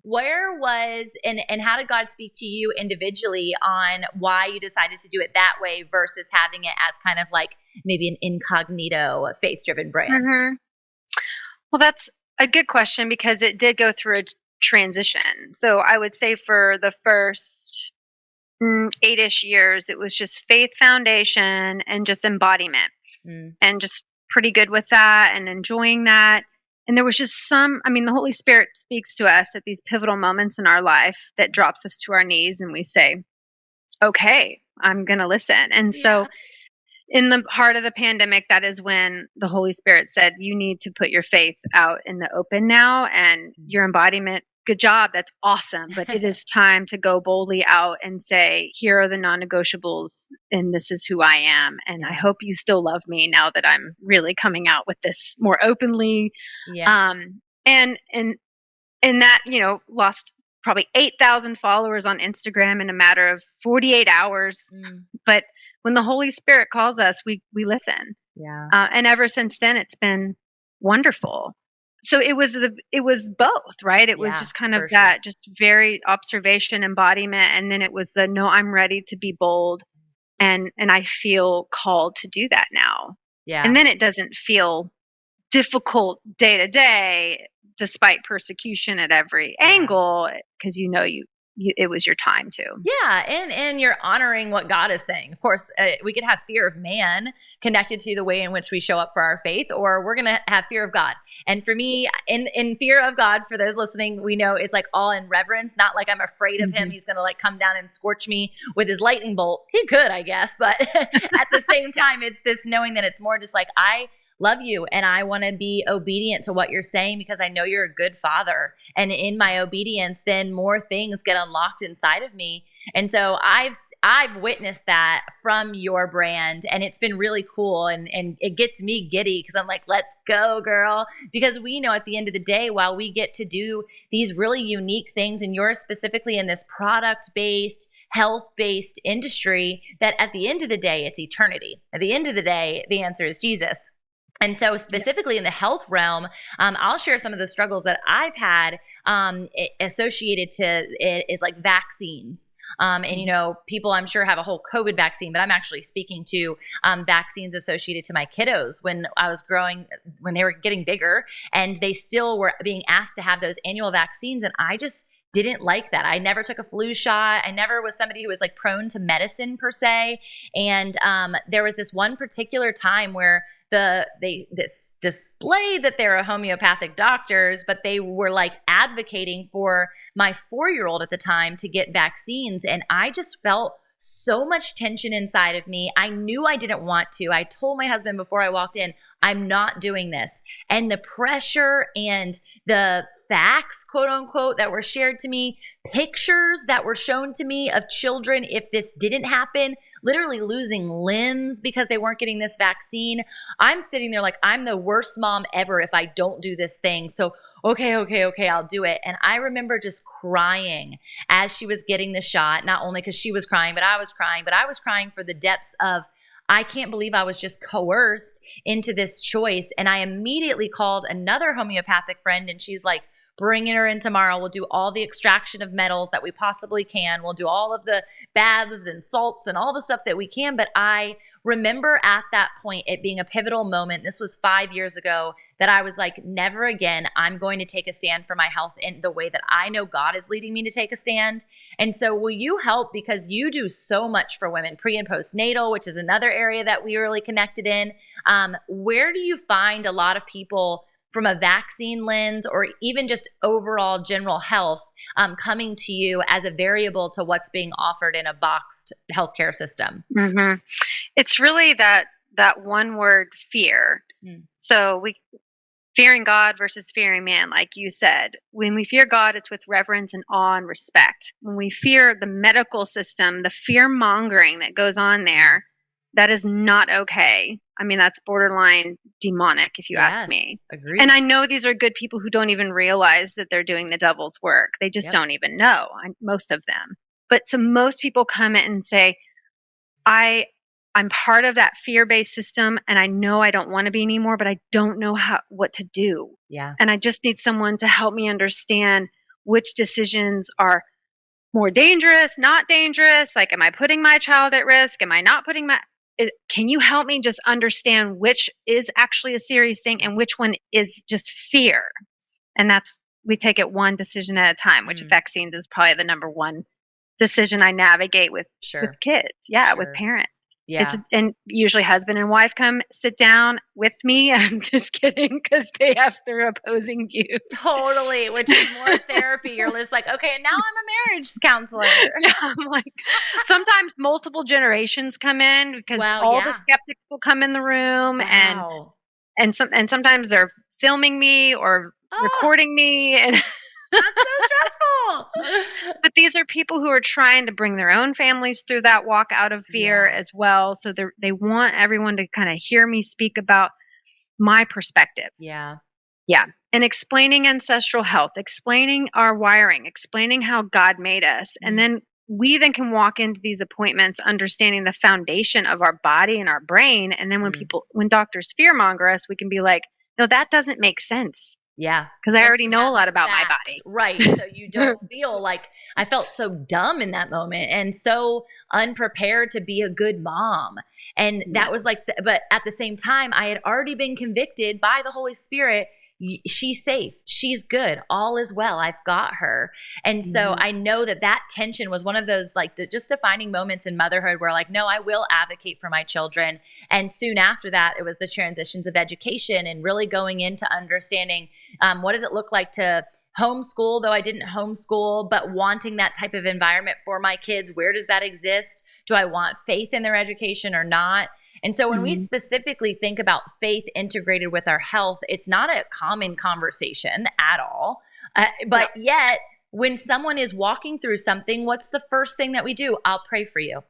where was, and how did God speak to you individually on why you decided to do it that way versus having it as kind of like maybe an incognito faith-driven brand? Mm-hmm. Well, that's a good question because it did go through a transition. So I would say for the first 8-ish years, it was just faith foundation and just embodiment Mm. and just pretty good with that and enjoying that. And there was just the Holy Spirit speaks to us at these pivotal moments in our life that drops us to our knees and we say, okay, I'm going to listen. And so Yeah. in the heart of the pandemic, that is when the Holy Spirit said, you need to put your faith out in the open now and your embodiment. Good job. That's awesome. But it is time to go boldly out and say, here are the non-negotiables and this is who I am. And I Yeah. hope you still love me now that I'm really coming out with this more openly. Yeah. And that, lost probably 8,000 followers on Instagram in a matter of 48 hours. Mm. But when the Holy Spirit calls us, we listen. Yeah. And ever since then, it's been wonderful. So it was both, right? It was Yeah, just kind of for sure. that, just very observation, embodiment, and then it was the no, I'm ready to be bold, and I feel called to do that now. Yeah. And then it doesn't feel difficult day to day, despite persecution at every Yeah. angle, because it was your time to. Yeah, and you're honoring what God is saying. Of course, we could have fear of man connected to the way in which we show up for our faith, or we're going to have fear of God. And for me, in fear of God, for those listening, we know is like all in reverence, not like I'm afraid of him. Mm-hmm. He's going to like come down and scorch me with his lightning bolt. He could, I guess, but at the same time, it's this knowing that it's more just like I love you and I want to be obedient to what you're saying because I know you're a good father. And in my obedience, then more things get unlocked inside of me. And so I've witnessed that from your brand, and it's been really cool, and it gets me giddy because I'm like, let's go, girl. Because we know at the end of the day, while we get to do these really unique things, and you're specifically in this product-based, health-based industry, that at the end of the day, it's eternity. At the end of the day, the answer is Jesus. And so specifically in the health realm, I'll share some of the struggles that I've had associated to it is like vaccines. And, people I'm sure have a whole COVID vaccine, but I'm actually speaking to vaccines associated to my kiddos when I was growing, when they were getting bigger, and they still were being asked to have those annual vaccines. And I just didn't like that. I never took a flu shot. I never was somebody who was like prone to medicine per se. And there was this one particular time where this display that they're homeopathic doctors, but they were like advocating for my 4-year-old at the time to get vaccines. And I just felt so much tension inside of me. I knew I didn't want to. I told my husband before I walked in, I'm not doing this. And the pressure and the facts, quote unquote, that were shared to me, pictures that were shown to me of children, if this didn't happen, literally losing limbs because they weren't getting this vaccine. I'm sitting there like, I'm the worst mom ever if I don't do this thing. So okay, I'll do it. And I remember just crying as she was getting the shot, not only because she was crying, but I was crying for the depths of, I can't believe I was just coerced into this choice. And I immediately called another homeopathic friend, and she's like, bringing her in tomorrow. We'll do all the extraction of metals that we possibly can. We'll do all of the baths and salts and all the stuff that we can. But I remember at that point, it being a pivotal moment. This was 5 years ago, that I was like, never again. I'm going to take a stand for my health in the way that I know God is leading me to take a stand. And so will you help, because you do so much for women, pre and postnatal, which is another area that we really connected in. Where do you find a lot of people from a vaccine lens or even just overall general health coming to you as a variable to what's being offered in a boxed healthcare system? Mm-hmm. It's really that one word, fear. So fearing God versus fearing man, like you said. When we fear God, it's with reverence and awe and respect. When we fear the medical system, the fear mongering that goes on there, that is not okay. I mean, that's borderline demonic, if you ask me. Agreed. And I know these are good people who don't even realize that they're doing the devil's work. They just don't even know, most of them. But so most people come in and say, I'm part of that fear-based system, and I know I don't want to be anymore, but I don't know what to do. Yeah. And I just need someone to help me understand which decisions are more dangerous, not dangerous? Like, am I putting my child at risk? Am I not putting can you help me just understand which is actually a serious thing and which one is just fear? And we take it one decision at a time, which vaccines is probably the number one decision I navigate with kids. Yeah, with parents. Yeah. And usually husband and wife come sit down with me. I'm just kidding, because they have their opposing views. Totally, which is more therapy. You're just like, okay, and now I'm a marriage counselor. I'm like, sometimes multiple generations come in, because all the skeptics will come in the room, and sometimes they're filming me or recording me, and that's so stressful. But these are people who are trying to bring their own families through that walk out of fear as well. So they want everyone to kind of hear me speak about my perspective. Yeah. Yeah. And explaining ancestral health, explaining our wiring, explaining how God made us. And then we can walk into these appointments understanding the foundation of our body and our brain. And then when doctors fearmonger us, we can be like, no, that doesn't make sense. Yeah. Because I already know a lot about my body. Right. So you don't feel like, I felt so dumb in that moment and so unprepared to be a good mom. And that was like, but at the same time, I had already been convicted by the Holy Spirit. She's safe. She's good. All is well. I've got her. And so I know that tension was one of those like just defining moments in motherhood where like, no, I will advocate for my children. And soon after that, it was the transitions of education and really going into understanding what does it look like to homeschool, though I didn't homeschool, but wanting that type of environment for my kids. Where does that exist? Do I want faith in their education or not? And so when we specifically think about faith integrated with our health, it's not a common conversation at all. But yet, when someone is walking through something, what's the first thing that we do? I'll pray for you.